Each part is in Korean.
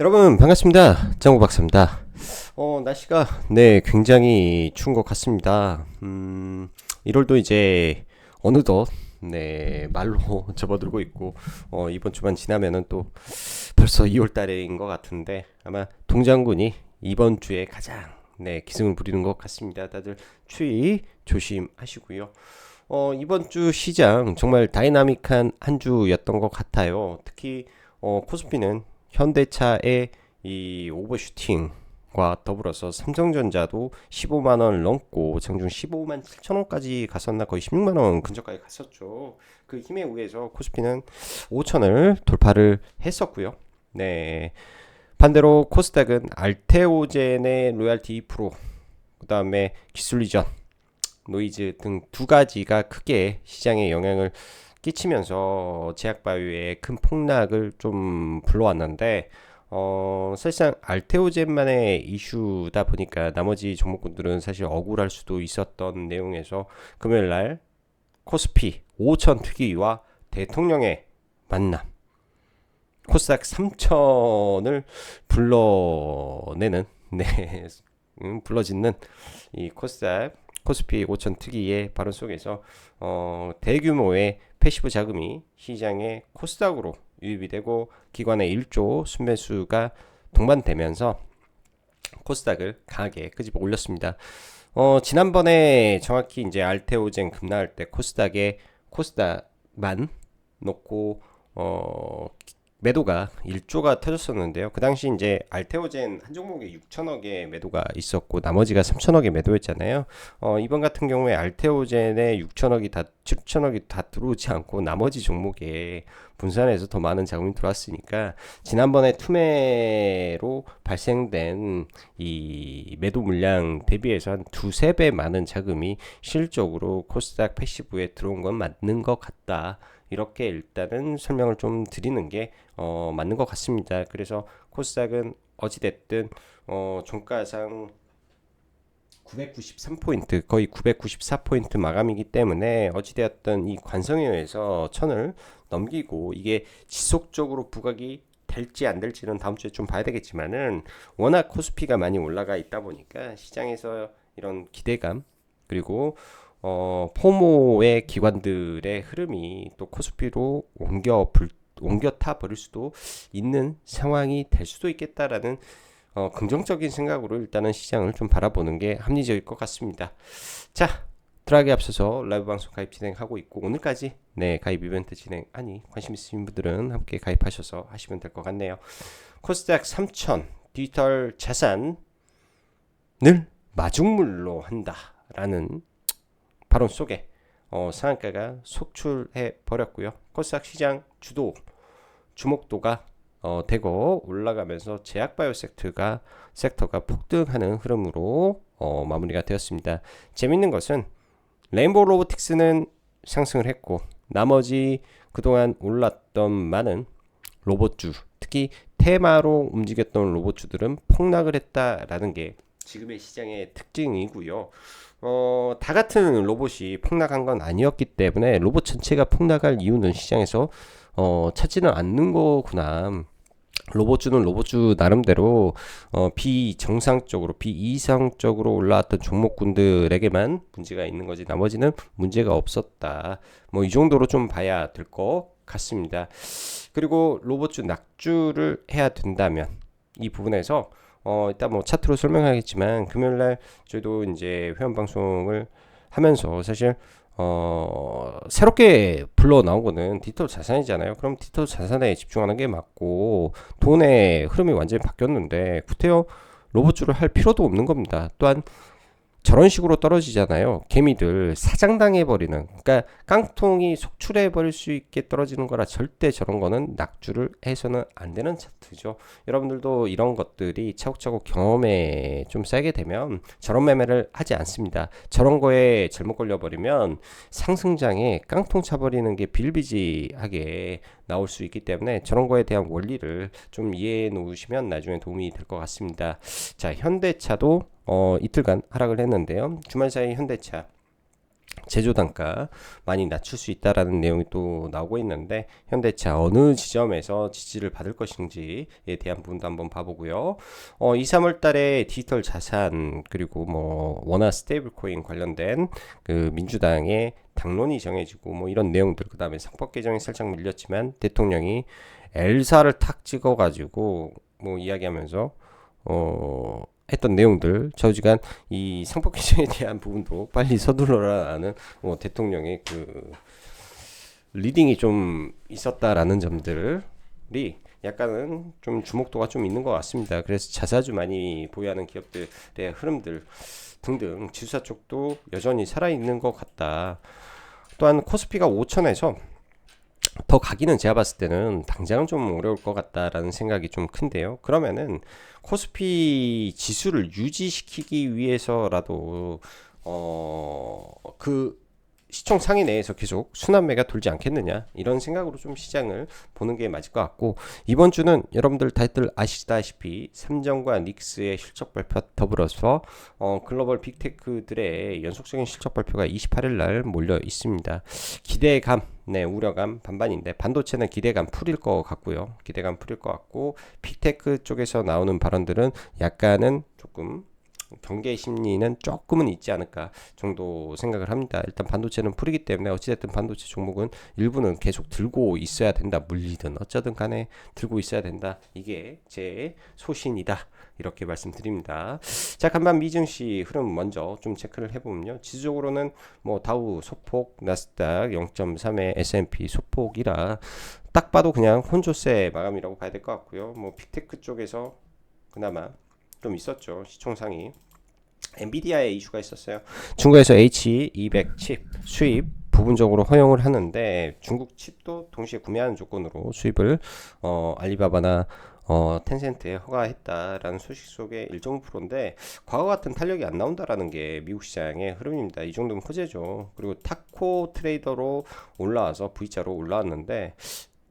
여러분 반갑습니다. 정우 박사입니다. 날씨가 굉장히 추운 것 같습니다. 1월도 이제 어느덧 말로 접어들고 있고 이번 주만 지나면은 또 벌써 2월 달인 것 같은데 아마 동장군이 이번 주에 가장 기승을 부리는 것 같습니다. 다들 추위 조심하시고요. 이번 주 시장 정말 다이나믹한 한 주였던 것 같아요. 특히 코스피는 현대차의 이 오버슈팅과 더불어서 삼성전자도 15만 원 넘고 장중 15만 7천 원까지 갔었나 거의 16만 원 근처까지 갔었죠. 그 힘에 의해서 코스피는 5천을 돌파를 했었고요. 반대로 코스닥은 알테오젠의 로얄티 2%, 그다음에 기술이전, 노이즈 등 두 가지가 크게 시장에 영향을 끼치면서 제약바이오의 큰 폭락을 좀 불러왔는데 사실상 알테오젠만의 이슈다 보니까 나머지 종목군들은 사실 억울할 수도 있었던 내용에서 금요일날 코스피 5천 특위와 대통령의 만남, 코스닥 3천을 불러내는 불러짓는 이 코스피 5천 특위의 발언 속에서 대규모의 패시브 자금이 시장의 코스닥으로 유입이 되고 기관의 1조 순매수가 동반되면서 코스닥을 강하게 끄집어 올렸습니다. 지난번에 정확히 이제 알테오젠 급락할 때 코스닥만 놓고 매도가 1조가 터졌었는데요. 그 당시 이제 알테오젠 한 종목에 6천억의 매도가 있었고 나머지가 3천억의 매도였잖아요. 이번 같은 경우에 알테오젠에 7천억이 다 들어오지 않고 나머지 종목에 분산해서 더 많은 자금이 들어왔으니까 지난번에 투매로 발생된 이 매도 물량 대비해서 한 두세 배 많은 자금이 실적으로 코스닥 패시브에 들어온 건 맞는 것 같다. 이렇게 일단은 설명을 좀 드리는 게 맞는 것 같습니다. 그래서 코스닥은 어찌됐든 종가상 993포인트, 거의 994포인트 마감이기 때문에 어찌되었든 이 관성에 의해서 천을 넘기고 이게 지속적으로 부각이 될지 안 될지는 다음 주에 좀 봐야 되겠지만은 워낙 코스피가 많이 올라가 있다 보니까 시장에서 이런 기대감 그리고 포모의 기관들의 흐름이 또 코스피로 옮겨 타 버릴 수도 있는 상황이 될 수도 있겠다라는 긍정적인 생각으로 일단은 시장을 좀 바라보는 게 합리적일 것 같습니다. 자, 들어가기 앞서서 라이브 방송 가입 진행하고 있고 오늘까지 가입 이벤트 진행하니 관심 있으신 분들은 함께 가입하셔서 하시면 될 것 같네요. 코스닥 3000 디지털 자산을 마중물로 한다라는 발언 속에 상한가가 속출해 버렸고요. 코스닥 시장 주목도가 되고 올라가면서 제약바이오 섹터가 폭등하는 흐름으로 마무리가 되었습니다. 재밌는 것은 레인보우 로보틱스는 상승을 했고 나머지 그동안 올랐던 많은 로봇주, 특히 테마로 움직였던 로봇주들은 폭락을 했다라는 게 지금의 시장의 특징이고요. 다 같은 로봇이 폭락한 건 아니었기 때문에 로봇 전체가 폭락할 이유는 시장에서 찾지는 않는 거구나. 로봇주는 로봇주 나름대로 비정상적으로 비이상적으로 올라왔던 종목군들에게만 문제가 있는 거지 나머지는 문제가 없었다. 뭐 이 정도로 좀 봐야 될 것 같습니다. 그리고 로봇주 낙주를 해야 된다면 이 부분에서 이따 뭐 차트로 설명하겠지만 금요일날 저희도 이제 회원 방송을 하면서 사실 새롭게 불러 나온 거는 디지털 자산이잖아요. 그럼 디지털 자산에 집중하는 게 맞고 돈의 흐름이 완전히 바뀌었는데 구태여 로봇주를 할 필요도 없는 겁니다. 또한 저런 식으로 떨어지잖아요. 개미들 사장당해 버리는, 그러니까 깡통이 속출해 버릴 수 있게 떨어지는 거라 절대 저런 거는 낙주를 해서는 안 되는 차트죠. 여러분들도 이런 것들이 차곡차곡 경험에 좀 쌓이게 되면 저런 매매를 하지 않습니다. 저런 거에 잘못 걸려 버리면 상승장에 깡통 차버리는 게 빌비지하게 나올 수 있기 때문에 저런 거에 대한 원리를 좀 이해해 놓으시면 나중에 도움이 될 것 같습니다. 자, 현대차도 이틀간 하락을 했는데요. 주말 사이 현대차 제조 단가 많이 낮출 수 있다라는 내용이 또 나오고 있는데, 현대차 어느 지점에서 지지를 받을 것인지에 대한 부분도 한번 봐보고요. 2, 3월 달에 디지털 자산 그리고 뭐 원화 스테이블 코인 관련된 그 민주당의 당론이 정해지고 뭐 이런 내용들, 그 다음에 상법 개정이 살짝 밀렸지만 대통령이 엘사를 탁 찍어가지고 뭐 이야기하면서 했던 내용들, 저지간 이 상법 개정에 대한 부분도 빨리 서둘러라라는 대통령의 그 리딩이 좀 있었다라는 점들이 약간은 좀 주목도가 좀 있는 것 같습니다. 그래서 자사주 많이 보유하는 기업들의 흐름들 등등 지수사 쪽도 여전히 살아있는 것 같다. 또한 코스피가 5천에서 더 가기는 제가 봤을 때는 당장은 좀 어려울 것 같다라는 생각이 좀 큰데요. 그러면은 코스피 지수를 유지시키기 위해서라도 그 시총 상위 내에서 계속 순환매가 돌지 않겠느냐, 이런 생각으로 좀 시장을 보는 게 맞을 것 같고, 이번 주는 여러분들 다들 아시다시피 삼성과 닉스의 실적 발표 더불어서 글로벌 빅테크들의 연속적인 실적 발표가 28일 날 몰려 있습니다. 기대감, 우려감 반반인데, 반도체는 기대감 풀일 것 같고요. 기대감 풀일 것 같고, 빅테크 쪽에서 나오는 발언들은 약간은 조금 경계 심리는 조금은 있지 않을까 정도 생각을 합니다. 일단 반도체는 풀이기 때문에 어찌됐든 반도체 종목은 일부는 계속 들고 있어야 된다. 물리든 어쩌든 간에 들고 있어야 된다. 이게 제 소신이다. 이렇게 말씀드립니다. 자, 간밤 미증시 흐름 먼저 좀 체크를 해보면요. 지수적으로는 뭐 다우 소폭, 나스닥 0.3의 S&P 소폭이라 딱 봐도 그냥 혼조세 마감이라고 봐야 될 것 같고요. 뭐 빅테크 쪽에서 그나마 좀 있었죠. 시총상이 엔비디아의 이슈가 있었어요. 중국에서 H200 칩 수입 부분적으로 허용을 하는데, 중국 칩도 동시에 구매하는 조건으로 수입을 알리바바나 텐센트에 허가했다라는 소식 속에 1.5%인데 과거 같은 탄력이 안 나온다라는 게 미국 시장의 흐름입니다. 이 정도면 호재죠. 그리고 타코 트레이더로 올라와서 V자로 올라왔는데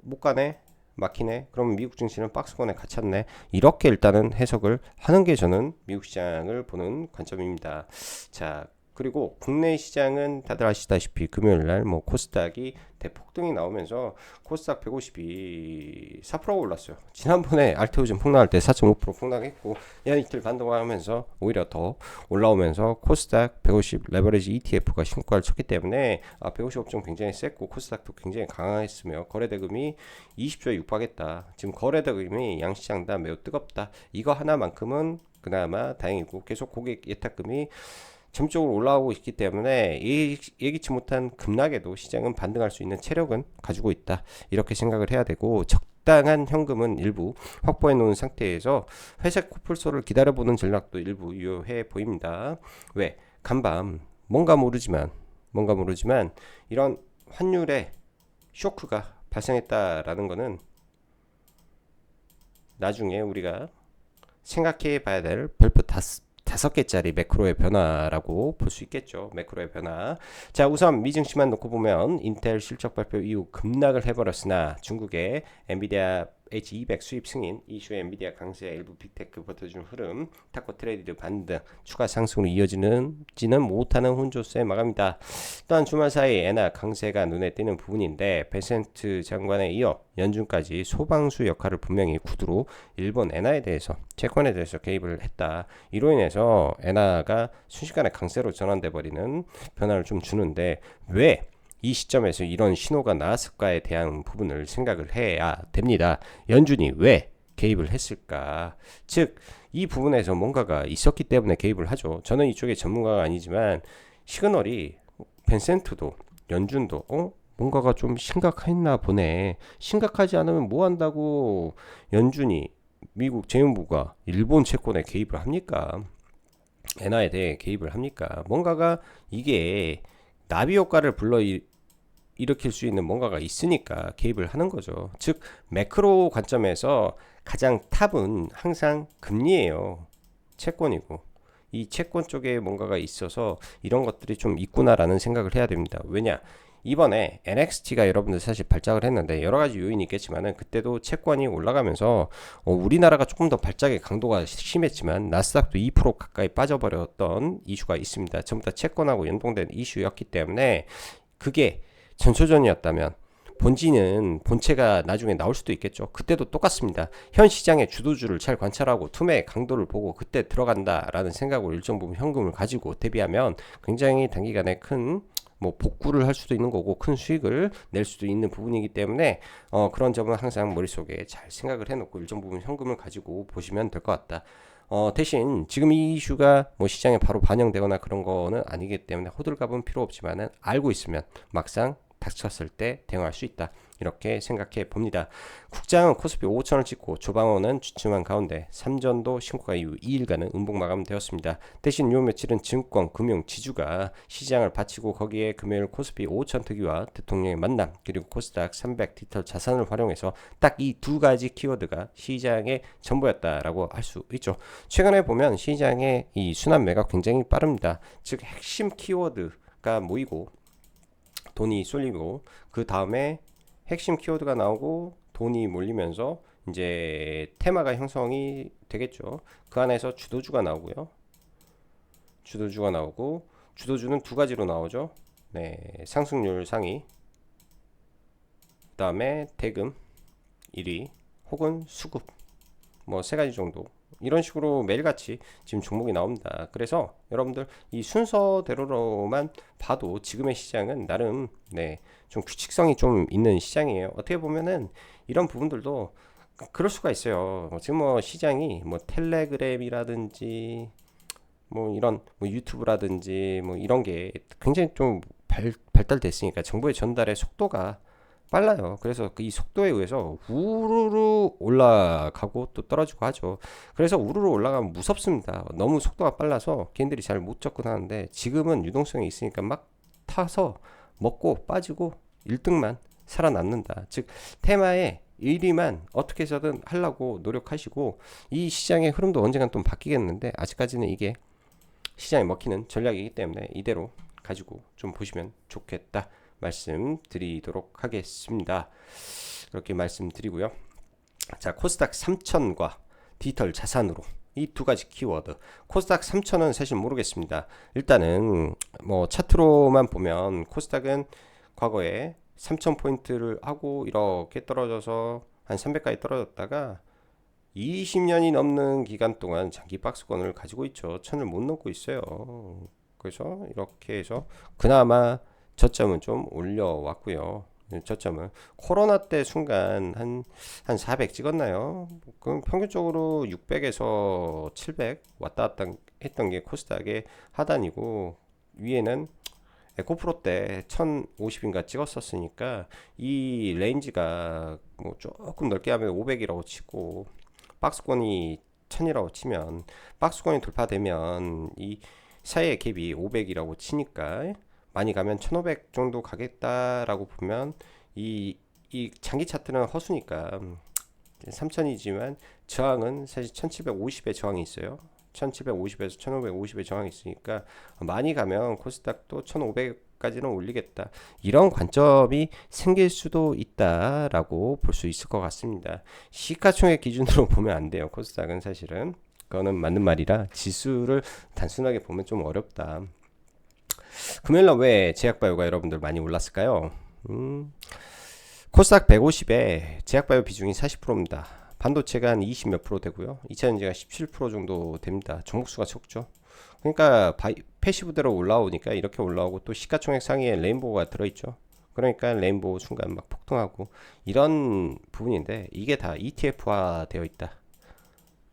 못 가네, 막히네, 그럼 미국 증시는 박스권에 갇혔네, 이렇게 일단은 해석을 하는 게 저는 미국 시장을 보는 관점입니다. 자, 그리고 국내 시장은 다들 아시다시피 금요일날 뭐 코스닥이 대폭등이 나오면서 코스닥 150이 4% 올랐어요. 지난번에 알테오즘 폭락할 때 4.5% 폭락했고, 연 이틀 반동하면서 오히려 더 올라오면서 코스닥 150 레버리지 ETF가 신고가를 쳤기 때문에 150 업종 굉장히 셌고 코스닥도 굉장히 강화했으며 거래대금이 20조에 육박했다. 지금 거래대금이 양시장 다 매우 뜨겁다. 이거 하나만큼은 그나마 다행이고, 계속 고객 예탁금이 점적으로 올라오고 있기 때문에 예기치 못한 급락에도 시장은 반등할 수 있는 체력은 가지고 있다. 이렇게 생각을 해야 되고, 적당한 현금은 일부 확보해 놓은 상태에서 회색 코뿔소를 기다려보는 전략도 일부 유효해 보입니다. 왜? 간밤 뭔가 모르지만 이런 환율의 쇼크가 발생했다라는 것은 나중에 우리가 생각해 봐야 될 별표 5개짜리 매크로의 변화라고 볼 수 있겠죠. 매크로의 변화. 자, 우선 미증시만 놓고 보면 인텔 실적 발표 이후 급락을 해버렸으나 중국의 엔비디아 H200 수입 승인, 이슈의 엔비디아 강세, 일부 빅테크 버텨주는 흐름, 타코 트레이드 반등, 추가 상승으로 이어지지는 못하는 혼조세 마감이다. 또한 주말 사이 엔화 강세가 눈에 띄는 부분인데, 베센트 장관에 이어 연준까지 소방수 역할을 분명히 구두로 일본 엔화에 대해서, 채권에 대해서 개입을 했다. 이로 인해서 엔화가 순식간에 강세로 전환돼 버리는 변화를 좀 주는데, 왜 이 시점에서 이런 신호가 나왔을까에 대한 부분을 생각을 해야 됩니다. 연준이 왜 개입을 했을까? 즉, 이 부분에서 뭔가가 있었기 때문에 개입을 하죠. 저는 이쪽에 전문가가 아니지만 시그널이 벤센트도 연준도 뭔가가 좀 심각했나 보네. 심각하지 않으면 뭐 한다고 연준이, 미국 재무부가 일본 채권에 개입을 합니까? 엔화에 대해 개입을 합니까? 뭔가가 이게 나비 효과를 일으킬 수 있는 뭔가가 있으니까 개입을 하는 거죠. 즉, 매크로 관점에서 가장 탑은 항상 금리예요. 채권이고, 이 채권 쪽에 뭔가가 있어서 이런 것들이 좀 있구나라는 생각을 해야 됩니다. 왜냐? 이번에 NXT가 여러분들 사실 발작을 했는데 여러 가지 요인이 있겠지만은 그때도 채권이 올라가면서 우리나라가 조금 더 발작의 강도가 심했지만 나스닥도 2% 가까이 빠져버렸던 이슈가 있습니다. 전부 다 채권하고 연동된 이슈였기 때문에 그게 전초전이었다면 본체가 나중에 나올 수도 있겠죠. 그때도 똑같습니다. 현 시장의 주도주를 잘 관찰하고 투매의 강도를 보고 그때 들어간다라는 생각으로 일정 부분 현금을 가지고 대비하면 굉장히 단기간에 큰 복구를 할 수도 있는 거고 큰 수익을 낼 수도 있는 부분이기 때문에 그런 점은 항상 머릿속에 잘 생각을 해놓고 일정 부분 현금을 가지고 보시면 될 것 같다. 대신 지금 이 이슈가 시장에 바로 반영되거나 그런 거는 아니기 때문에 호들갑은 필요 없지만은 알고 있으면 막상 닥쳤을 때 대응할 수 있다. 이렇게 생각해 봅니다. 국장은 코스피 5천을 찍고 조방호는 주춤한 가운데 3전도 신고가 이후 2일간은 음봉 마감되었습니다. 대신 요 며칠은 증권, 금융, 지주가 시장을 바치고 거기에 금요일 코스피 5천 특위와 대통령의 만남 그리고 코스닥 300 디지털 자산을 활용해서 딱 이 두 가지 키워드가 시장의 전부였다라고 할 수 있죠. 최근에 보면 시장의 이 순환 매가 굉장히 빠릅니다. 즉 핵심 키워드가 모이고 돈이 쏠리고 그 다음에 핵심 키워드가 나오고 돈이 몰리면서 이제 테마가 형성이 되겠죠. 그 안에서 주도주가 나오고요. 주도주는 두 가지로 나오죠. 네, 상승률 상위, 그 다음에 대금 1위 혹은 수급 세 가지 정도 이런 식으로 매일같이 지금 종목이 나옵니다. 그래서 여러분들 이 순서대로만 봐도 지금의 시장은 나름 좀 규칙성이 좀 있는 시장이에요. 어떻게 보면은 이런 부분들도 그럴 수가 있어요. 지금 시장이 텔레그램이라든지 이런 유튜브라든지 이런 게 굉장히 좀 발달됐으니까 정보의 전달의 속도가 빨라요. 그래서 이 속도에 의해서 우르르 올라가고 또 떨어지고 하죠. 그래서 우르르 올라가면 무섭습니다. 너무 속도가 빨라서 개인들이 잘 못 접근하는데 지금은 유동성이 있으니까 막 타서 먹고 빠지고 1등만 살아남는다. 즉 테마의 1위만 어떻게 해서든 하려고 노력하시고 이 시장의 흐름도 언젠간 또 바뀌겠는데 아직까지는 이게 시장에 먹히는 전략이기 때문에 이대로 가지고 좀 보시면 좋겠다 말씀드리도록 하겠습니다. 그렇게 말씀드리고요. 자, 코스닥 3000과 디지털 자산으로 이 두 가지 키워드. 코스닥 3000은 사실 모르겠습니다. 일단은 차트로만 보면 코스닥은 과거에 3000포인트를 하고 이렇게 떨어져서 한 300까지 떨어졌다가 20년이 넘는 기간 동안 장기 박스권을 가지고 있죠. 1000을 못 넘고 있어요. 그래서 이렇게 해서 그나마 저점은 좀 올려왔고요. 저점은 코로나 때 순간 한 400 찍었나요? 그럼 평균적으로 600에서 700 왔다 갔다 했던 게 코스닥의 하단이고 위에는 에코프로 때 1050인가 찍었었으니까 이 레인지가 조금 넓게 하면 500이라고 치고 박스권이 1000이라고 치면 박스권이 돌파되면 이 사이의 갭이 500이라고 치니까 많이 가면 1500 정도 가겠다라고 보면 이 장기 차트는 허수니까 3000이지만 저항은 사실 1750의 저항이 있어요. 1750에서 1550의 저항이 있으니까 많이 가면 코스닥도 1500까지는 올리겠다. 이런 관점이 생길 수도 있다라고 볼 수 있을 것 같습니다. 시가총액 기준으로 보면 안 돼요. 코스닥은 사실은 그거는 맞는 말이라 지수를 단순하게 보면 좀 어렵다. 금요일날 왜 제약바이오가 여러분들 많이 올랐을까요? 코스닥 150에 제약바이오 비중이 40%입니다. 반도체가 한 20 몇 프로 되고요. 2차전지가 17% 정도 됩니다. 종목수가 적죠. 그러니까 패시브대로 올라오니까 이렇게 올라오고 또 시가총액 상위에 레인보우가 들어있죠. 그러니까 레인보우 순간 막 폭등하고 이런 부분인데 이게 다 ETF화 되어 있다.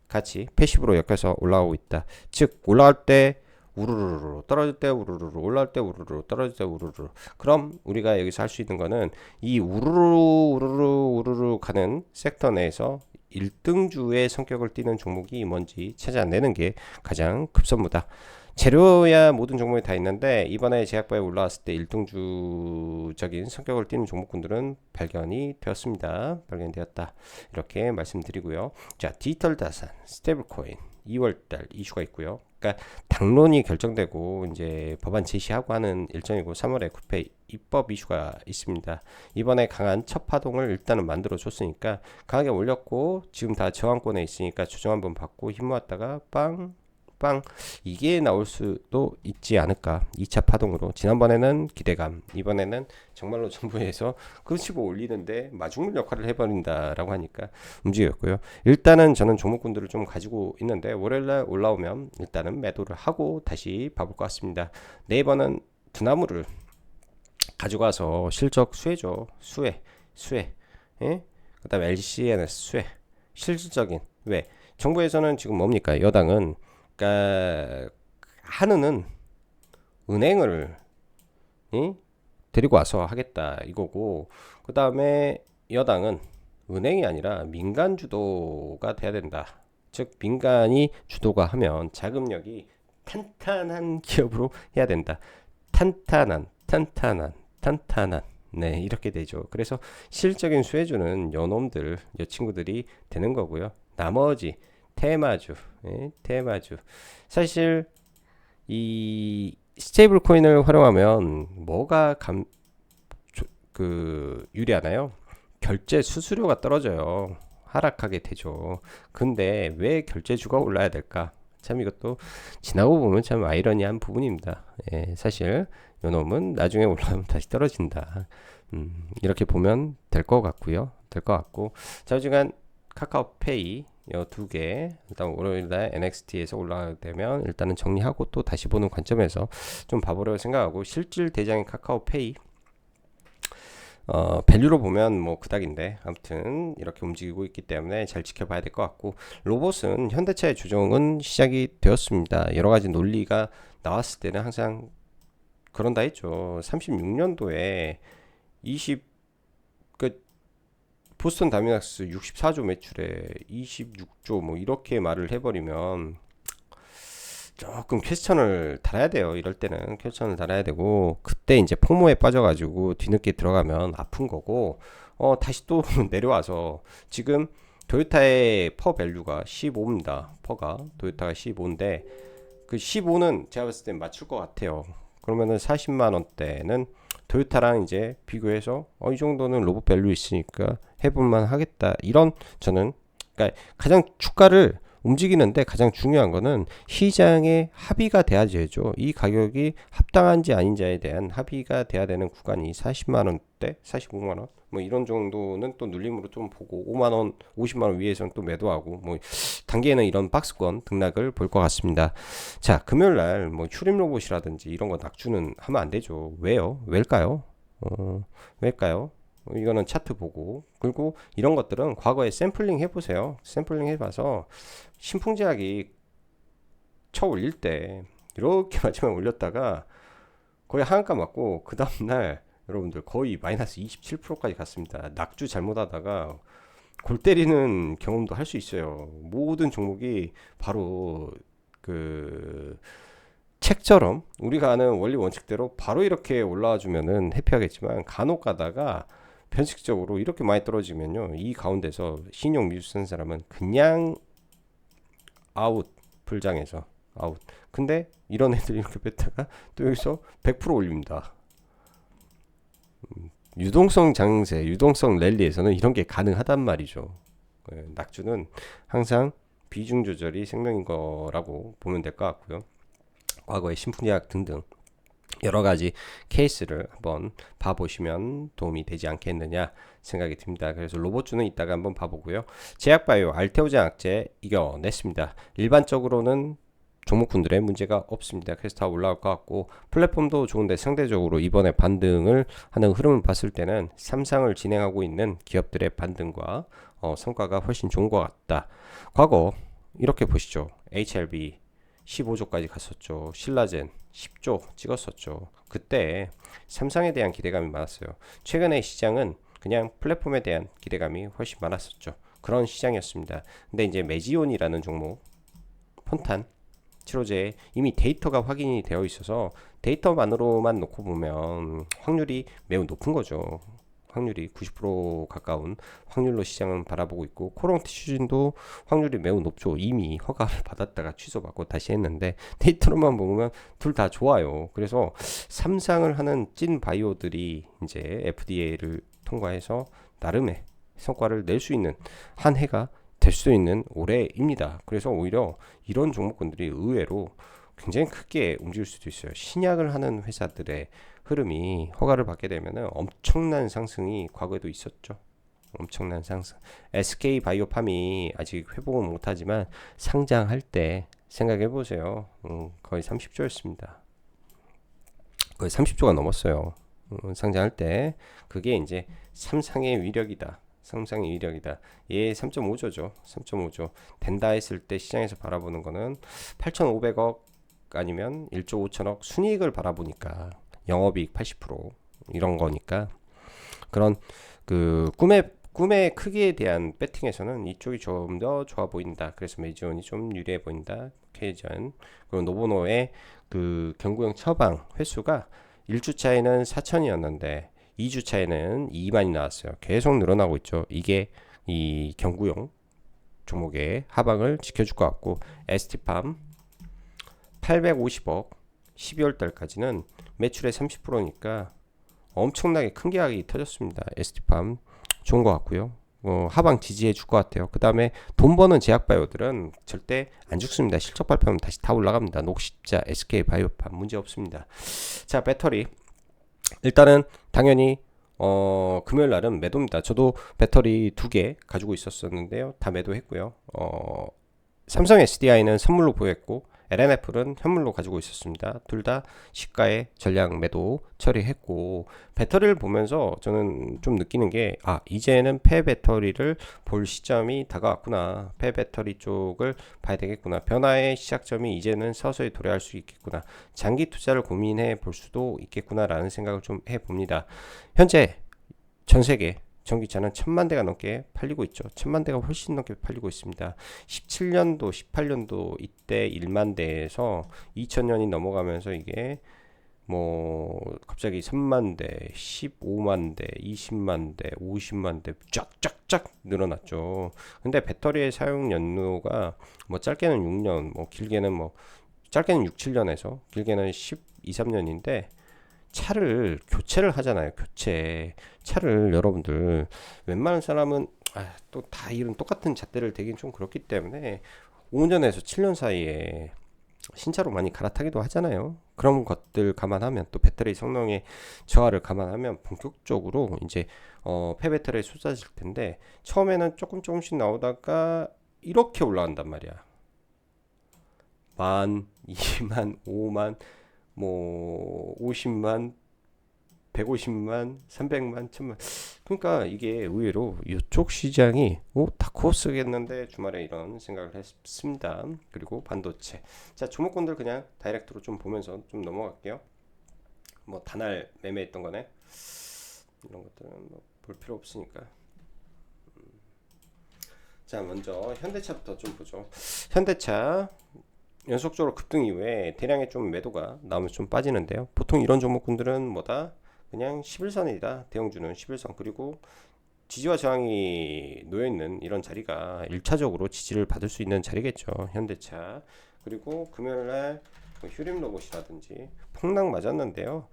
같이 패시브로 엮여서 올라오고 있다. 즉 올라갈 때 우르르르 떨어질 때 우르르르 올라올 때 우르르르 떨어질 때 우르르르. 그럼 우리가 여기서 할 수 있는 거는 이 우르르 가는 섹터 내에서 1등주의 성격을 띠는 종목이 뭔지 찾아내는 게 가장 급선무다. 재료야 모든 종목이 다 있는데 이번에 제약바에 올라왔을 때 1등주적인 성격을 띠는 종목군들은 발견이 되었습니다. 발견되었다. 이렇게 말씀드리고요. 자, 디지털 자산, 스테이블코인 2월달 이슈가 있고요. 그러니까 당론이 결정되고 이제 법안 제시하고 하는 일정이고 3월에 국회 입법 이슈가 있습니다. 이번에 강한 첫 파동을 일단은 만들어 줬으니까 강하게 올렸고 지금 다 저항권에 있으니까 조정 한번 받고 힘 모았다가 빵 이게 나올 수도 있지 않을까. 2차 파동으로 지난번에는 기대감, 이번에는 정말로 정부에서 끄집어 올리는데 마중물 역할을 해버린다라고 하니까 움직였고요. 일단은 저는 종목군들을 좀 가지고 있는데 월요일날 올라오면 일단은 매도를 하고 다시 봐볼 것 같습니다. 네이버는 두나무를 가져가서 실적 수혜죠. 수혜 예? 그 다음에 LCNS 수혜 실질적인. 왜 정부에서는 지금 뭡니까? 여당은 그러니까 한은은 은행을 데리고 와서 하겠다 이거고, 그 다음에 여당은 은행이 아니라 민간 주도가 돼야 된다. 즉 민간이 주도가 하면 자금력이 탄탄한 기업으로 해야 된다. 탄탄한 네, 이렇게 되죠. 그래서 실적인 수혜주는 요놈들, 요 친구들이 되는 거고요. 나머지 테마주, 테마주. 사실 이 스테이블 코인을 활용하면 뭐가 유리하나요? 결제 수수료가 떨어져요. 하락하게 되죠. 근데 왜 결제주가 올라야 될까? 참 이것도 지나고 보면 참 아이러니한 부분입니다. 사실 요놈은 나중에 올라가면 다시 떨어진다. 이렇게 보면 될 것 같고요. 될 것 같고. 자, 어쨌든 카카오페이 요 두 개, 일단 월요일날 NXT에서 올라가게 되면 일단은 정리하고 또 다시 보는 관점에서 좀 봐보려고 생각하고, 실질 대장인 카카오페이 밸류로 보면 뭐 그닥인데 아무튼 이렇게 움직이고 있기 때문에 잘 지켜봐야 될 것 같고, 로봇은 현대차의 조정은 시작이 되었습니다. 여러 가지 논리가 나왔을 때는 항상 그런다 했죠. 36년도에 보스턴 다미낙스 64조 매출에 26조 뭐 이렇게 말을 해버리면 조금 퀘스천을 달아야 돼요. 이럴 때는 퀘스천을 달아야 되고, 그때 이제 포모에 빠져가지고 뒤늦게 들어가면 아픈 거고, 다시 또 내려와서 지금 토요타의 퍼 밸류가 15입니다. 퍼가 토요타가 15인데 그 15는 제가 봤을 땐 맞출 것 같아요. 그러면은 40만 원대는 토요타랑 이제 비교해서 이 정도는 로봇 밸류 있으니까 해볼만 하겠다. 이런, 저는 그러니까 가장 주가를 움직이는데 가장 중요한 거는 시장의 합의가 돼야 되죠. 이 가격이 합당한지 아닌지에 대한 합의가 돼야 되는 구간이 40만 원대, 45만 원, 뭐 이런 정도는 또 눌림으로 좀 보고 5만 원, 50만 원 위에서는 또 매도하고, 뭐 단기에는 이런 박스권 등락을 볼 것 같습니다. 자, 금요일 날 뭐 휴림 로봇이라든지 이런 거 낙주는 하면 안 되죠. 왜요? 왜일까요? 왜일까요? 이거는 차트 보고, 그리고 이런 것들은 과거에 샘플링 해보세요. 샘플링 해봐서 신풍제약이 쳐 올릴 때 이렇게 마지막에 올렸다가 거의 하한가 맞고 그 다음날 여러분들 거의 마이너스 27%까지 갔습니다. 낙주 잘못하다가 골 때리는 경험도 할 수 있어요. 모든 종목이 바로 그 책처럼 우리가 아는 원리 원칙대로 바로 이렇게 올라와 주면은 해피하겠지만, 간혹 가다가 변칙적으로 이렇게 많이 떨어지면요, 이 가운데서 신용 미수 쓴 사람은 그냥 아웃, 불장에서 아웃. 근데 이런 애들 이렇게 뺐다가 또 여기서 100% 올립니다. 유동성 장세, 유동성 랠리에서는 이런 게 가능하단 말이죠. 낙주는 항상 비중 조절이 생명인 거라고 보면 될 것 같고요. 과거의 신풍제약 등등 여러 가지 케이스를 한번 봐보시면 도움이 되지 않겠느냐 생각이 듭니다. 그래서 로봇주는 이따가 한번 봐보고요. 제약바이오 알테오제약제 이겨냈습니다. 일반적으로는 종목군들의 문제가 없습니다. 그래서 다 올라올 것 같고, 플랫폼도 좋은데 상대적으로 이번에 반등을 하는 흐름을 봤을 때는 삼상을 진행하고 있는 기업들의 반등과 성과가 훨씬 좋은 것 같다. 과거 이렇게 보시죠. HLB 15조까지 갔었죠. 신라젠 10조 찍었었죠. 그때 삼상에 대한 기대감이 많았어요. 최근에 시장은 그냥 플랫폼에 대한 기대감이 훨씬 많았었죠. 그런 시장이었습니다. 근데 이제 메지온이라는 종목, 폰탄 치료제 이미 데이터가 확인이 되어 있어서 데이터만으로만 놓고 보면 확률이 매우 높은 거죠. 확률이 90% 가까운 확률로 시장은 바라보고 있고, 코롱티슈진도 확률이 매우 높죠. 이미 허가를 받았다가 취소받고 다시 했는데 데이터로만 보면 둘 다 좋아요. 그래서 삼상을 하는 찐 바이오들이 이제 FDA를 통과해서 나름의 성과를 낼 수 있는 한 해가 될 수 있는 올해입니다. 그래서 오히려 이런 종목군들이 의외로 굉장히 크게 움직일 수도 있어요. 신약을 하는 회사들의 흐름이 허가를 받게 되면 엄청난 상승이 과거에도 있었죠. 엄청난 상승. SK 바이오팜이 아직 회복은 못하지만 상장할 때 생각해 보세요. 거의 30조였습니다. 거의 30조가 넘었어요. 상장할 때 그게 이제 삼상의 위력이다. 삼상의 위력이다. 얘 3.5조죠. 3.5조. 된다 했을 때 시장에서 바라보는 거는 8,500억 아니면 1조 5천억 순이익을 바라보니까 영업이익 80% 이런 거니까 그런 그 꿈의 크기에 대한 배팅에서는 이쪽이 좀 더 좋아 보인다. 그래서 메지온이 좀 유리해 보인다. 케이전 그리고 노보노의 그 경구용 처방 횟수가 1주차에는 4천이었는데 2주차에는 2만이 나왔어요. 계속 늘어나고 있죠. 이게 이 경구용 종목의 하방을 지켜줄 것 같고, ST팜 850억 12월 달까지는 매출의 30%니까 엄청나게 큰 계약이 터졌습니다. ST팜 좋은 것 같고요. 하방 지지해 줄 것 같아요. 그 다음에 돈 버는 제약바이오들은 절대 안 죽습니다. 실적 발표하면 다시 다 올라갑니다. 녹십자, SK바이오팜 문제 없습니다. 자, 배터리 일단은 당연히 금요일 날은 매도입니다. 저도 배터리 2개 가지고 있었었는데요. 다 매도했고요. 삼성 SDI는 선물로 보였고 LNF는 현물로 가지고 있었습니다. 둘 다 시가에 전량 매도 처리했고, 배터리를 보면서 저는 좀 느끼는 게 이제는 폐배터리를 볼 시점이 다가왔구나. 폐배터리 쪽을 봐야 되겠구나. 변화의 시작점이 이제는 서서히 도래할 수 있겠구나. 장기 투자를 고민해 볼 수도 있겠구나 라는 생각을 좀 해봅니다. 현재 전세계 전기차는 1000만 대가 넘게 팔리고 있죠. 1000만 대가 훨씬 넘게 팔리고 있습니다. 17년도, 18년도 이때 1만 대에서 2000년이 넘어가면서 이게 뭐 갑자기 3만 대, 15만 대, 20만 대, 50만 대 쫙쫙쫙 늘어났죠. 근데 배터리의 사용 연료가 뭐 짧게는 6년, 뭐 길게는 뭐 짧게는 6, 7년에서 길게는 12, 3년인데 차를 교체를 하잖아요. 차를 여러분들 웬만한 사람은 또 다 이런 똑같은 잣대를 대긴 좀 그렇기 때문에 5년에서 7년 사이에 신차로 많이 갈아타기도 하잖아요. 그런 것들 감안하면 또 배터리 성능의 저하를 감안하면 본격적으로 이제 폐배터리에 쏟아질 텐데, 처음에는 조금씩 나오다가 이렇게 올라간단 말이야. 10,000, 20만, 5만, 뭐 50만, 150만, 300만, 1000만. 그러니까 이게 의외로 이쪽 시장이 다크호스겠는데 주말에 이런 생각을 했습니다. 그리고 반도체. 자, 종목군들 그냥 다이렉트로 좀 보면서 좀 넘어갈게요. 뭐 단알 매매했던 거네. 이런 것들은 뭐 볼 필요 없으니까. 자, 먼저 현대차부터 좀 보죠. 현대차 연속적으로 급등 이후에 대량의 좀 매도가 나오면 좀 빠지는데요. 보통 이런 종목군들은 뭐다? 그냥 11선이다. 대형주는 11선. 그리고 지지와 저항이 놓여있는 이런 자리가 1차적으로 지지를 받을 수 있는 자리겠죠. 현대차. 그리고 금요일날 휴림 로봇이라든지 폭락 맞았는데요.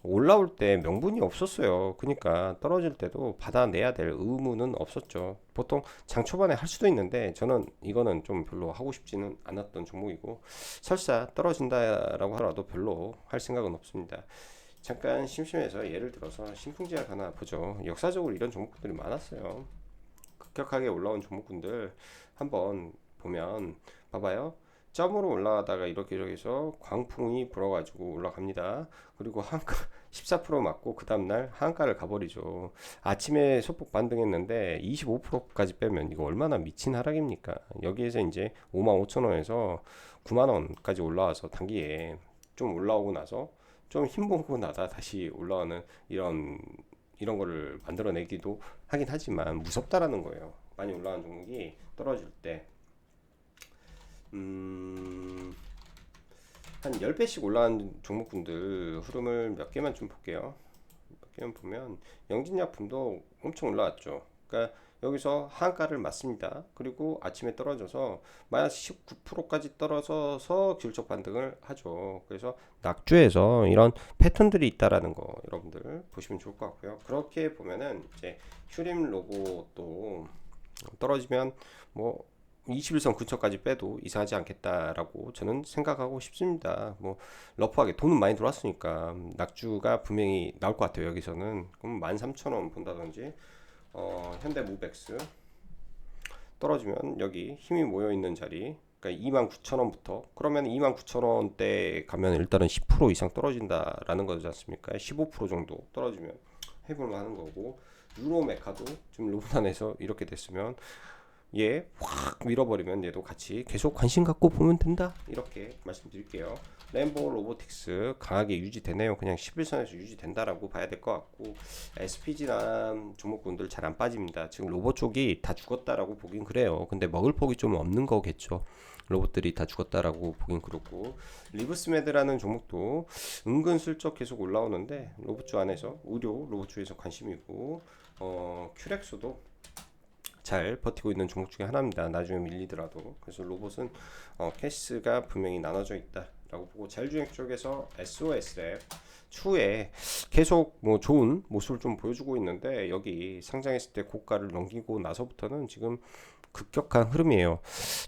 올라올 때 명분이 없었어요. 그러니까 떨어질 때도 받아내야 될 의무는 없었죠. 보통 장 초반에 할 수도 있는데 저는 이거는 좀 별로 하고 싶지는 않았던 종목이고, 설사 떨어진다라고 하더라도 별로 할 생각은 없습니다. 잠깐 심심해서 예를 들어서 신풍제약 하나 보죠. 역사적으로 이런 종목들이 많았어요. 급격하게 올라온 종목군들 한번 보면 봐봐요. 점으로 올라가다가 이렇게 해서 광풍이 불어가지고 올라갑니다. 그리고 한가 14% 맞고 그 다음날 한가를 가버리죠. 아침에 소폭 반등했는데 25%까지 빼면 이거 얼마나 미친 하락입니까? 여기에서 이제 55,000원에서 90,000원까지 올라와서 단기에 좀 올라오고 나서 좀 힘보고 나다 다시 올라오는 이런 거를 만들어내기도 하긴 하지만 무섭다라는 거예요. 많이 올라간 종목이 떨어질 때 한 10배씩 올라간 종목군들 흐름을 몇 개만 좀 볼게요. 몇 게임 보면 영진약품도 엄청 올라왔죠. 그러니까 여기서 한가를 맞습니다. 그리고 아침에 떨어져서 마이너스 19%까지 떨어져서 기술적 반등을 하죠. 그래서 낙주에서 이런 패턴들이 있다라는 거 여러분들 보시면 좋을 것 같고요. 그렇게 보면은 이제 휴림 로고도 떨어지면 뭐 21선 근처까지 빼도 이상하지 않겠다라고 저는 생각하고 싶습니다. 뭐 러프하게 돈은 많이 들어왔으니까 낙주가 분명히 나올 것 같아요. 여기서는 그럼 13,000원 본다든지 현대무백스 떨어지면 여기 힘이 모여 있는 자리 그러니까 29,000원부터 그러면 29,000원대 가면 일단은 10% 이상 떨어진다라는 거지 않습니까? 15% 정도 떨어지면 해볼만 하는 거고 유로 메카도 지금 로브단에서 이렇게 됐으면 얘 확 밀어버리면 얘도 같이 계속 관심 갖고 보면 된다 이렇게 말씀드릴게요. 램보 로보틱스 강하게 유지되네요. 그냥 11선에서 유지된다라고 봐야 될 것 같고 SPG나 종목군들 잘 안 빠집니다. 지금 로봇 쪽이 다 죽었다라고 보긴 그래요. 근데 먹을 폭이 좀 없는 거겠죠. 로봇들이 다 죽었다라고 보긴 그렇고 리브스메드라는 종목도 은근슬쩍 계속 올라오는데 로봇주 안에서 의료 로봇주에서 관심이고 큐렉스도 잘 버티고 있는 종목 중에 하나입니다. 나중에 밀리더라도. 그래서 로봇은 캐시가 분명히 나눠져 있다라고 보고 자율주행 쪽에서 SOSF 추후에 계속 뭐 좋은 모습을 좀 보여주고 있는데 여기 상장했을 때 고가를 넘기고 나서부터는 지금 급격한 흐름이에요.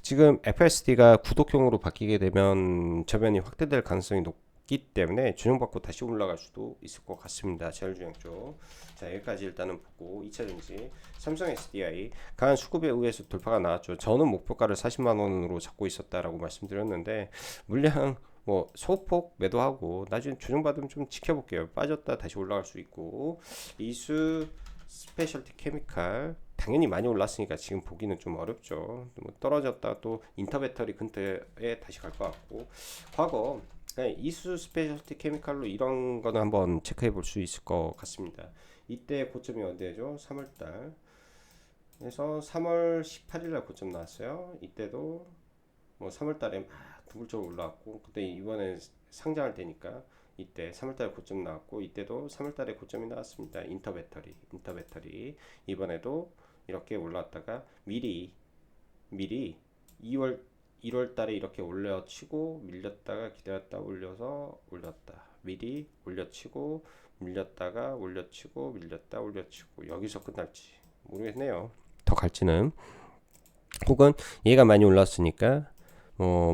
지금 FSD가 구독형으로 바뀌게 되면 저변이 확대될 가능성이 높기 때문에 준용받고 다시 올라갈 수도 있을 것 같습니다. 자율주행 쪽. 자, 여기까지 일단은 보고 2차전지 삼성 SDI 강한 수급에 의해서 돌파가 나왔죠. 저는 목표가를 40만원으로 잡고 있었다라고 말씀드렸는데 물량 뭐 소폭 매도하고 나중에 조정받으면 좀 지켜볼게요. 빠졌다 다시 올라갈 수 있고 이수 스페셜티 케미칼 당연히 많이 올랐으니까 지금 보기는 좀 어렵죠. 뭐 떨어졌다 또 인터배터리 근처에 다시 갈 것 같고 과거 이수 스페셜티 케미칼로 이런 거는 한번 체크해 볼 수 있을 것 같습니다. 이때 고점이 어디죠? 3월달 그래서 3월 18일날 고점 나왔어요. 이때도 뭐 3월달에 막 구불적으로 올라왔고 그때 이번에 상장할 때니까 이때 3월달에 고점 나왔고 이때도 3월달에 고점이 나왔습니다. 인터배터리 이번에도 이렇게 올라왔다가 미리 2월 1월달에 이렇게 올려치고 밀렸다가 기다렸다 올려서 올렸다 미리 올려치고 밀렸다가 올려치고 밀렸다 올려치고 여기서 끝날지 모르겠네요. 더 갈지는 혹은 얘가 많이 올랐으니까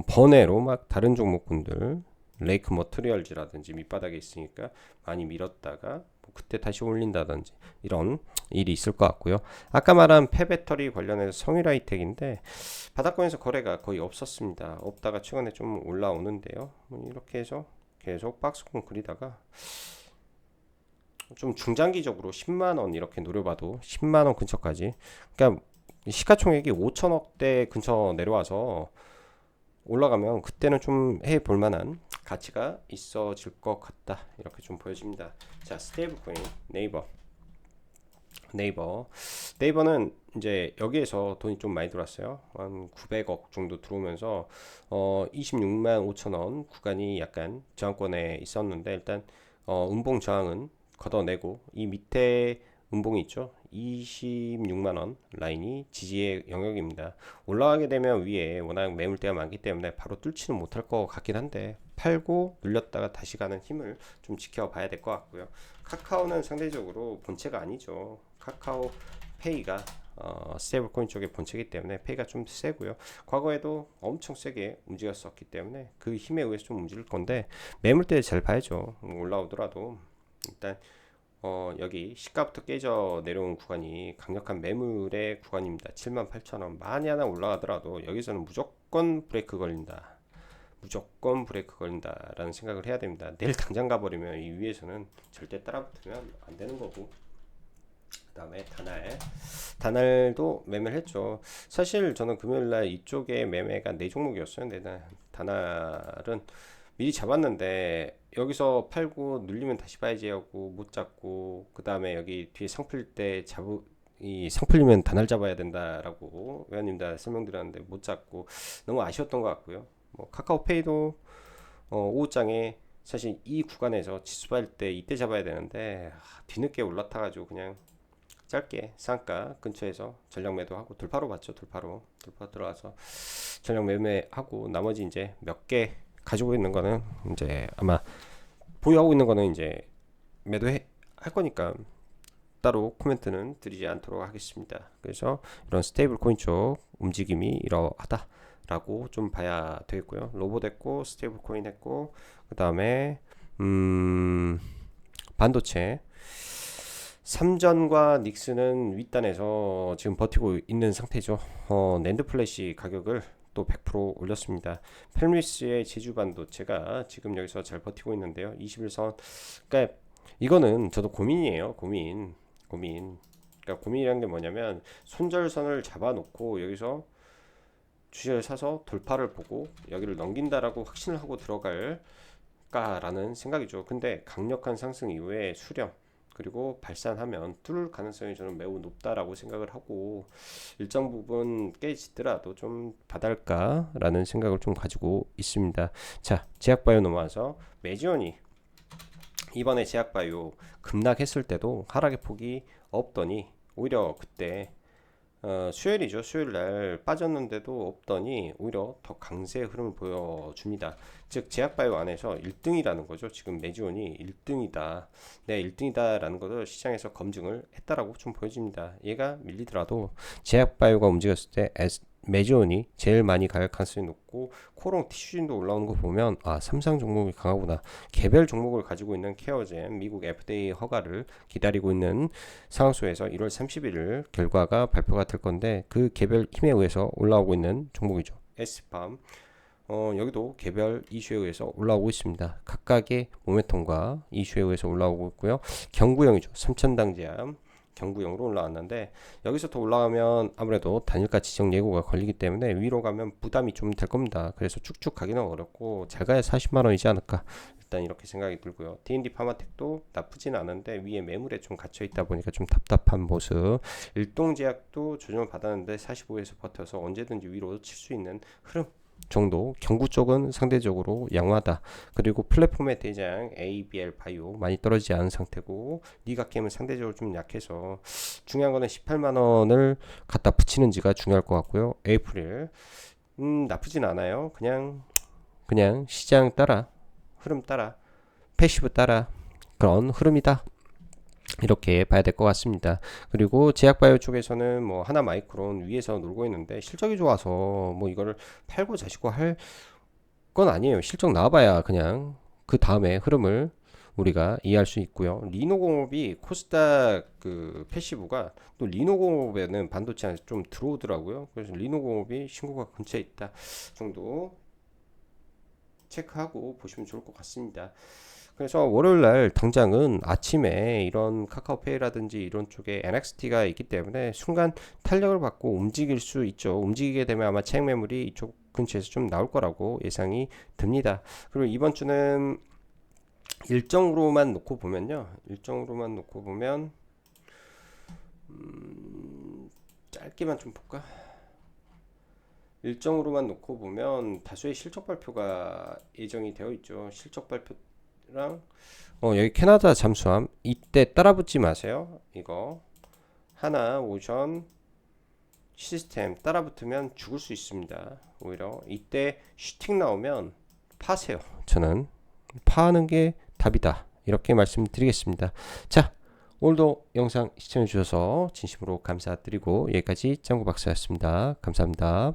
번외로 막 다른 종목군들 레이크 머트리얼즈라든지 밑바닥에 있으니까 많이 밀었다가 그때 다시 올린다든지 이런 일이 있을 것 같고요. 아까 말한 폐배터리 관련해서 성일하이텍인데 바닥권에서 거래가 거의 없었습니다. 없다가 최근에 좀 올라오는데요. 이렇게 해서 계속 박스권 그리다가 좀 중장기적으로 10만원 이렇게 노려봐도 10만원 근처까지 그러니까 시가총액이 5천억대 근처 내려와서 올라가면 그때는 좀 해볼 만한 가치가 있어질 것 같다 이렇게 좀 보여집니다. 자 스테이블코인 네이버는 이제 여기에서 돈이 좀 많이 들어왔어요. 한 900억 정도 들어오면서 26만 5천원 구간이 약간 저항권에 있었는데 일단 음봉 저항은 걷어내고 이 밑에 음봉이 있죠. 26만원 라인이 지지의 영역입니다. 올라가게 되면 위에 워낙 매물대가 많기 때문에 바로 뚫지는 못할 것 같긴 한데 팔고 눌렸다가 다시 가는 힘을 좀 지켜봐야 될 것 같고요. 카카오는 상대적으로 본체가 아니죠. 카카오 페이가 스테이블코인 쪽의 본체이기 때문에 페이가 좀 세고요. 과거에도 엄청 세게 움직였었기 때문에 그 힘에 의해서 좀 움직일 건데 매물대 잘 봐야죠. 올라오더라도 일단 여기 시가부터 깨져 내려온 구간이 강력한 매물의 구간입니다. 78,000원 많이 하나 올라가더라도 여기서는 무조건 브레이크 걸린다. 무조건 브레이크 걸린다라는 생각을 해야 됩니다. 내일 당장 가버리면 이 위에서는 절대 따라붙으면 안 되는 거고. 그 다음에 다날도 매매를 했죠. 사실 저는 금요일날 이쪽에 매매가 4종목이었어요. 근데 다날은 미리 잡았는데 여기서 팔고 눌리면 다시 봐야지 하고 못 잡고 그 다음에 여기 뒤에 상 풀릴 때 이 상 풀리면 다날 잡아야 된다라고 회원님들 설명드렸는데 못 잡고 너무 아쉬웠던 것 같고요. 뭐 카카오페이도 오후장에 사실 이 구간에서 지수할 때 이때 잡아야 되는데 뒤늦게 올라타가지고 그냥 짧게 상가 근처에서 전략 매도하고 돌파로 봤죠. 돌파 들어가서 전략 매매하고 나머지 이제 몇 개 가지고 있는 거는 이제 아마 보유하고 있는 거는 이제 매도해 할 거니까 따로 코멘트는 드리지 않도록 하겠습니다. 그래서 이런 스테이블 코인 쪽 움직임이 이러하다라고 좀 봐야 되겠고요. 로봇 했고 스테이블 코인 했고 그 다음에 반도체 삼전과 닉스는 윗단에서 지금 버티고 있는 상태죠. 낸드 플래시 가격을 또 100% 올렸습니다. 펠미스의 제주 반도체가 지금 여기서 잘 버티고 있는데요. 21선. 그러니까 이거는 저도 고민이에요. 고민. 그러니까 고민이란 게 뭐냐면 손절선을 잡아놓고 여기서 주식을 사서 돌파를 보고 여기를 넘긴다라고 확신을 하고 들어갈까라는 생각이죠. 근데 강력한 상승 이후에 수렴 그리고 발산하면 뚫을 가능성이 저는 매우 높다라고 생각을 하고 일정 부분 깨지더라도 좀 받을까라는 생각을 좀 가지고 있습니다. 자, 제약바이오 넘어와서 매지온이 이번에 제약바이오 급락했을 때도 하락의 폭이 없더니 오히려 그때 수요일이죠. 수요일 날 빠졌는데도 없더니 오히려 더 강세의 흐름을 보여줍니다. 즉 제약바이오 안에서 1등이라는 거죠. 지금 매지온이 1등이다. 네, 1등이다라는 것을 시장에서 검증을 했다라고 좀 보여집니다. 얘가 밀리더라도 제약바이오가 움직였을 때 매지온이 제일 많이 갈 가능성이 높고 코롱 티슈진도 올라오는 거 보면 삼상 종목이 강하구나. 개별 종목을 가지고 있는 케어젠 미국 FDA 허가를 기다리고 있는 상황 속에서 1월 31일 결과가 발표가 될 건데 그 개별 힘에 의해서 올라오고 있는 종목이죠. S팜 여기도 개별 이슈에 의해서 올라오고 있습니다. 각각의 모멘텀과 이슈에 의해서 올라오고 있고요. 경구형이죠. 3,000당 제한 경구형으로 올라왔는데 여기서 더 올라가면 아무래도 단일가 지정 예고가 걸리기 때문에 위로 가면 부담이 좀 될 겁니다. 그래서 쭉쭉 가기는 어렵고 잘 가야 40만원이지 않을까 일단 이렇게 생각이 들고요. D&D 파마텍도 나쁘진 않은데 위에 매물에 좀 갇혀 있다 보니까 좀 답답한 모습. 일동제약도 조정을 받았는데 45에서 버텨서 언제든지 위로 칠 수 있는 흐름 정도. 경구 쪽은 상대적으로 양호하다. 그리고 플랫폼의 대장 ABL 바이오 많이 떨어지지 않은 상태고 리가게임은 상대적으로 좀 약해서 중요한 거는 18만원을 갖다 붙이는지가 중요할 것 같고요. 에이프릴 나쁘진 않아요. 그냥 시장 따라 흐름 따라 패시브 따라 그런 흐름이다. 이렇게 봐야 될 것 같습니다. 그리고 제약바이오 쪽에서는 뭐 하나 마이크론 위에서 놀고 있는데 실적이 좋아서 뭐 이거를 팔고 자시고 할 건 아니에요. 실적 나와봐야 그냥 그 다음에 흐름을 우리가 이해할 수 있고요. 리노공업이 코스닥 그 패시브가 또 리노공업에는 반도체 안에 좀 들어오더라고요. 그래서 리노공업이 신고가 근처에 있다 정도 체크하고 보시면 좋을 것 같습니다. 그래서 월요일날 당장은 아침에 이런 카카오페이라든지 이런 쪽에 NXT가 있기 때문에 순간 탄력을 받고 움직일 수 있죠. 움직이게 되면 아마 차익 매물이 이쪽 근처에서 좀 나올 거라고 예상이 듭니다. 그리고 이번 주는 일정으로만 놓고 보면요. 짧게만 좀 볼까? 일정으로만 놓고 보면 다수의 실적 발표가 예정이 되어 있죠. 실적 발표랑 여기 캐나다 잠수함 이때 따라붙지 마세요. 이거 하나 오션 시스템 따라붙으면 죽을 수 있습니다. 오히려 이때 슈팅 나오면 파세요. 저는 파는 게 답이다. 이렇게 말씀드리겠습니다. 자, 오늘도 영상 시청해 주셔서 진심으로 감사드리고 여기까지 짱구 박사였습니다. 감사합니다.